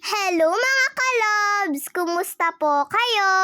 Hello mga kalobs! Kumusta po kayo?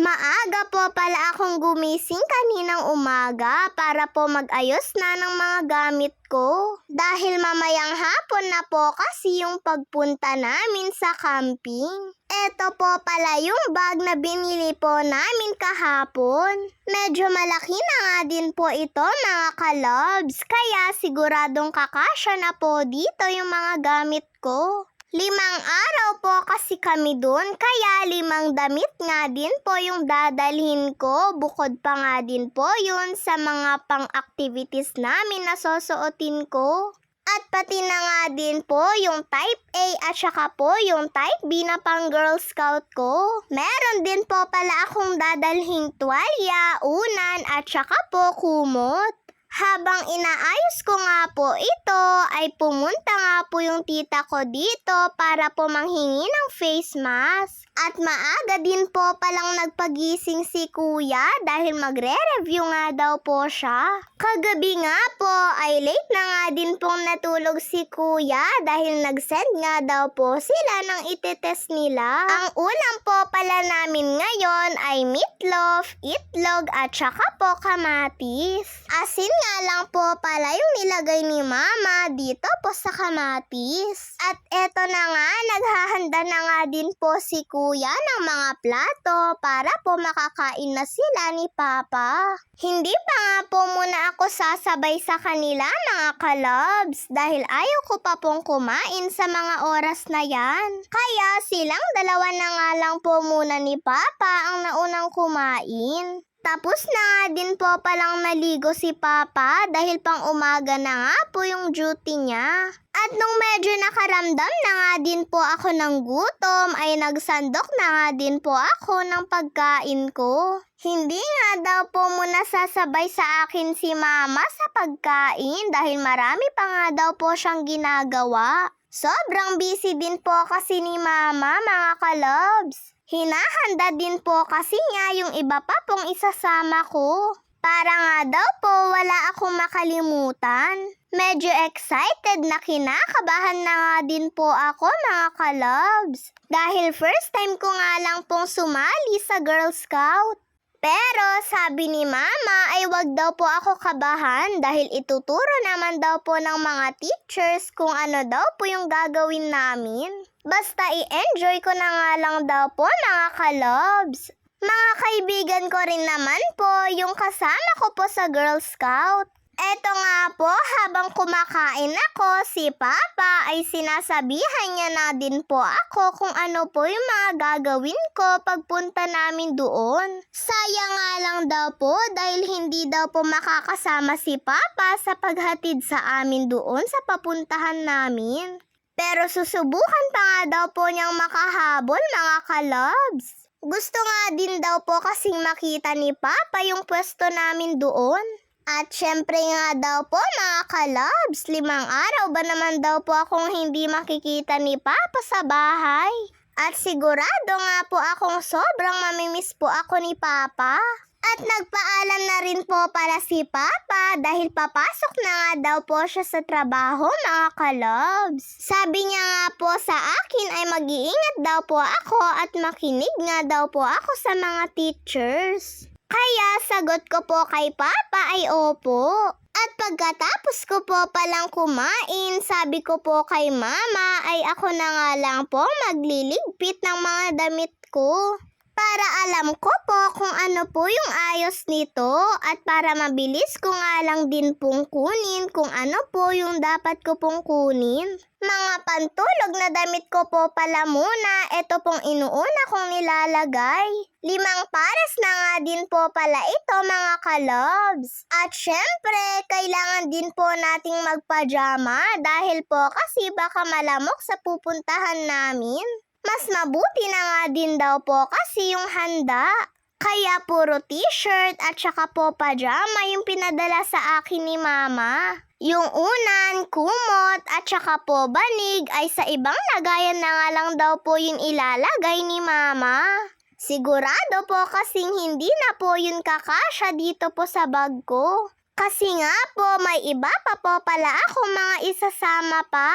Maaga po pala akong gumising kaninang umaga para po mag-ayos na ng mga gamit ko. Dahil mamayang hapon na po kasi yung pagpunta namin sa camping. Eto po pala yung bag na binili po namin kahapon. Medyo malaki na nga din po ito mga kalobs, kaya siguradong kakasya na po dito yung mga gamit ko. 5 araw po kasi kami dun, kaya 5 damit nga din po yung dadalhin ko. Bukod pa nga din po yun sa mga pang-activities namin na susuotin ko. At pati na nga din po yung type A at saka po yung type B na pang Girl Scout ko. Meron din po pala akong dadalhing tuwalya, unan at saka po kumot. Habang inaayos ko nga po ito, ay pumunta nga po yung tita ko dito para po manghingi ng face mask. At maaga din po palang nagpagising si kuya dahil magre-review nga daw po siya. Kagabi nga po ay late na nga din pong natulog si kuya dahil nag-send nga daw po sila ng itetest nila. Ang ulam po pala namin ngayon ay meatloaf, itlog at saka po kamatis. Asin nga lang po pala yung nilagay ni mama dito po sa kamatis. At eto na nga, naghahanda na nga din po si kuya ng mga plato para po makakain na sila ni papa. Hindi pa nga po muna ako sasabay sa kanila mga kalobs dahil ayaw ko pa pong kumain sa mga oras na yan. Kaya silang dalawa na nga lang po muna ni papa ang naunang kumain. Tapos na nga din po palang naligo si papa dahil pang umaga na nga po yung duty niya. At nung medyo nakaramdam na nga din po ako ng gutom ay nagsandok na nga din po ako ng pagkain ko. Hindi nga daw po muna sasabay sa akin si mama sa pagkain dahil marami pa nga daw po siyang ginagawa. Sobrang busy din po kasi ni mama mga kalobs. Hinahanda din po kasi nga yung iba pa pong isasama ko. Para nga daw po wala akong makalimutan. Medyo excited na kinakabahan na nga din po ako mga kalobs. Dahil first time ko nga lang pong sumali sa Girl Scout. Pero sabi ni mama ay wag daw po ako kabahan dahil ituturo naman daw po ng mga teachers kung ano daw po yung gagawin namin. Basta i-enjoy ko na nga lang daw po mga kalobs. Mga kaibigan ko rin naman po yung kasama ko po sa Girl Scout. Eto nga po, habang kumakain ako, si Papa ay sinasabihan niya na din po ako kung ano po yung mga gagawin ko pagpunta namin doon. Sayang nga lang daw po dahil hindi daw po makakasama si Papa sa paghatid sa amin doon sa papuntahan namin. Pero susubukan pa nga daw po niyang makahabol mga kalobs. Gusto nga din daw po kasing makita ni Papa yung pwesto namin doon. At syempre nga daw po mga kalobs, 5 araw ba naman daw po akong hindi makikita ni Papa sa bahay. At sigurado nga po akong sobrang mamimiss po ako ni Papa. At nagpaalam na rin po pala si Papa dahil papasok na nga daw po siya sa trabaho mga kalobs. Sabi niya nga po sa akin ay mag-iingat daw po ako at makinig nga daw po ako sa mga teachers. Kaya sagot ko po kay Papa ay opo. At pagkatapos ko po palang kumain, sabi ko po kay Mama ay ako na nga lang po magliligpit ng mga damit ko. Para alam ko po kung ano po yung ayos nito at para mabilis ko nga lang din pong kunin kung ano po yung dapat ko pong kunin. Mga pantulog na damit ko po pala muna, ito pong inuuna kong nilalagay. 5 pares na nga din po pala ito mga kalobs. At syempre, kailangan din po nating magpajama dahil po kasi baka malamok sa pupuntahan namin. Mas mabuti na nga din daw po kasi yung handa. Kaya puro t-shirt at saka po pajama yung pinadala sa akin ni mama. Yung unan, kumot at saka po banig ay sa ibang lagayan na nga lang daw po yung ilalagay ni mama. Sigurado po kasing hindi na po yun kakasya dito po sa bag ko. Kasi nga po may iba pa po pala akong mga isasama pa.